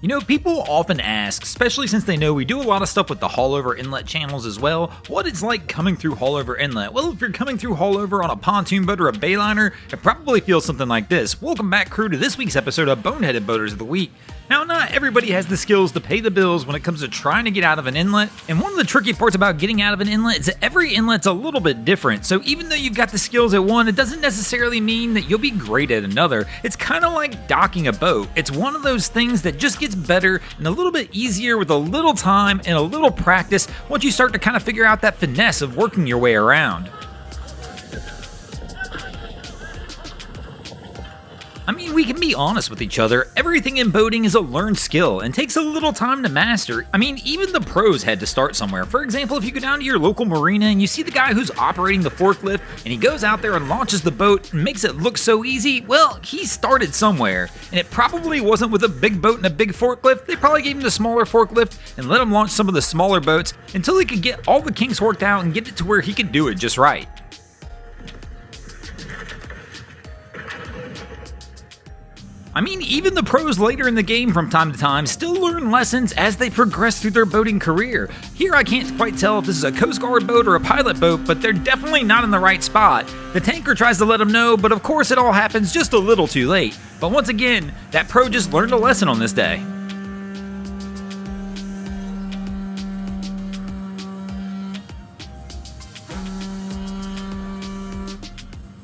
You know, people often ask, especially since they know we do a lot of stuff with the haulover inlet channels as well, what it's like coming through haulover inlet. Well, if you're coming through haulover on a pontoon boat or a bayliner, it probably feels something like this. Welcome back, crew, to this week's episode of Boneheaded Boaters of the Week. Now, not everybody has the skills to pay the bills when it comes to trying to get out of an inlet, and one of the tricky parts about getting out of an inlet is that every inlet's a little bit different, so even though you've got the skills at one, it doesn't necessarily mean that you'll be great at another. It's kind of like docking a boat. It's one of those things that just gets better and a little bit easier with a little time and a little practice once you start to kind of figure out that finesse of working your way around. I mean, we can be honest with each other, everything in boating is a learned skill and takes a little time to master. I mean, even the pros had to start somewhere. For example, if you go down to your local marina and you see the guy who's operating the forklift and he goes out there and launches the boat and makes it look so easy, well, he started somewhere. And it probably wasn't with a big boat and a big forklift. They probably gave him the smaller forklift and let him launch some of the smaller boats until he could get all the kinks worked out and get it to where he could do it just right. I mean, even the pros later in the game from time to time still learn lessons as they progress through their boating career. Here I can't quite tell if this is a Coast Guard boat or a pilot boat, but they're definitely not in the right spot. The tanker tries to let them know, but of course it all happens just a little too late. But once again, that pro just learned a lesson on this day.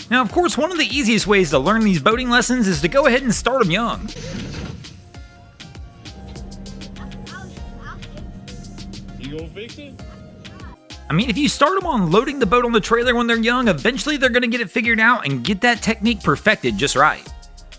Now, of course, one of the easiest ways to learn these boating lessons is to go ahead and start them young. You gonna fix it? I mean, if you start them on loading the boat on the trailer when they're young, eventually they're going to get it figured out and get that technique perfected just right.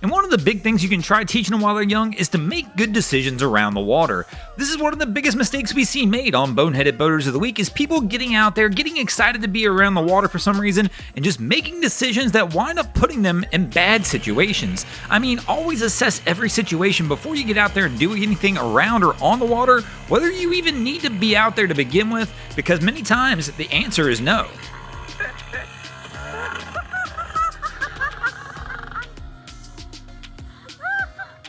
And one of the big things you can try teaching them while they're young is to make good decisions around the water. This is one of the biggest mistakes we see made on Boneheaded Boaters of the Week is people getting out there, getting excited to be around the water for some reason, and just making decisions that wind up putting them in bad situations. I mean, always assess every situation before you get out there and do anything around or on the water, whether you even need to be out there to begin with, because many times the answer is no.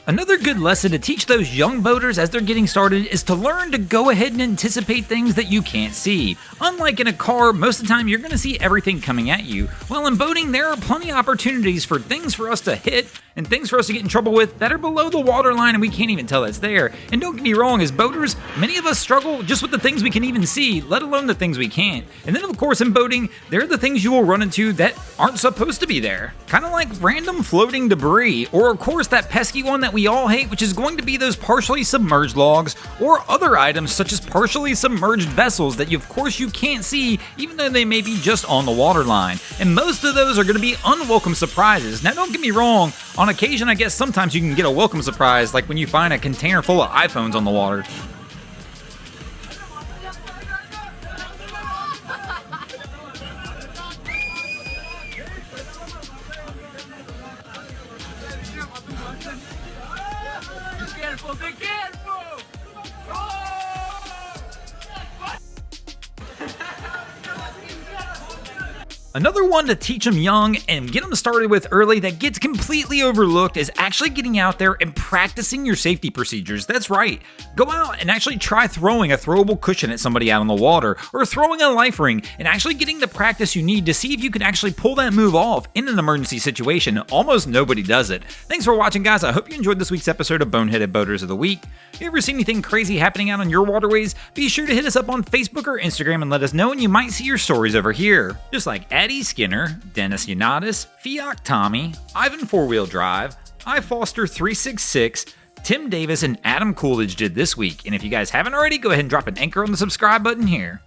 Another good lesson to teach those young boaters as they're getting started is to learn to go ahead and anticipate things that you can't see. Unlike in a car, most of the time you're going to see everything coming at you. Well, in boating, there are plenty of opportunities for things for us to hit and things for us to get in trouble with that are below the waterline and we can't even tell that's there. And don't get me wrong, as boaters, many of us struggle just with the things we can even see, let alone the things we can't. And then of course in boating, there are the things you will run into that aren't supposed to be there. Kind of like random floating debris, or of course that pesky one that we all hate, which is going to be those partially submerged logs, or other items such as partially submerged vessels that of course you can't see even though they may be just on the waterline. And most of those are going to be unwelcome surprises. Now don't get me wrong, on occasion I guess sometimes you can get a welcome surprise, like when you find a container full of iPhones on the water. Be careful! Another one to teach them young and get them started with early that gets completely overlooked is actually getting out there and practicing your safety procedures. That's right. Go out and actually try throwing a throwable cushion at somebody out on the water, or throwing a life ring, and actually getting the practice you need to see if you can actually pull that move off in an emergency situation. Almost nobody does it. Thanks for watching, guys. I hope you enjoyed this week's episode of Boneheaded Boaters of the Week. If you ever see anything crazy happening out on your waterways, be sure to hit us up on Facebook or Instagram and let us know, and you might see your stories over here. Just like Addie Skinner, Dennis Unitas, Fiat Tommy, Ivan 4-Wheel Drive, I Foster 366, Tim Davis, and Adam Coolidge did this week. And if you guys haven't already, go ahead and drop an anchor on the subscribe button here.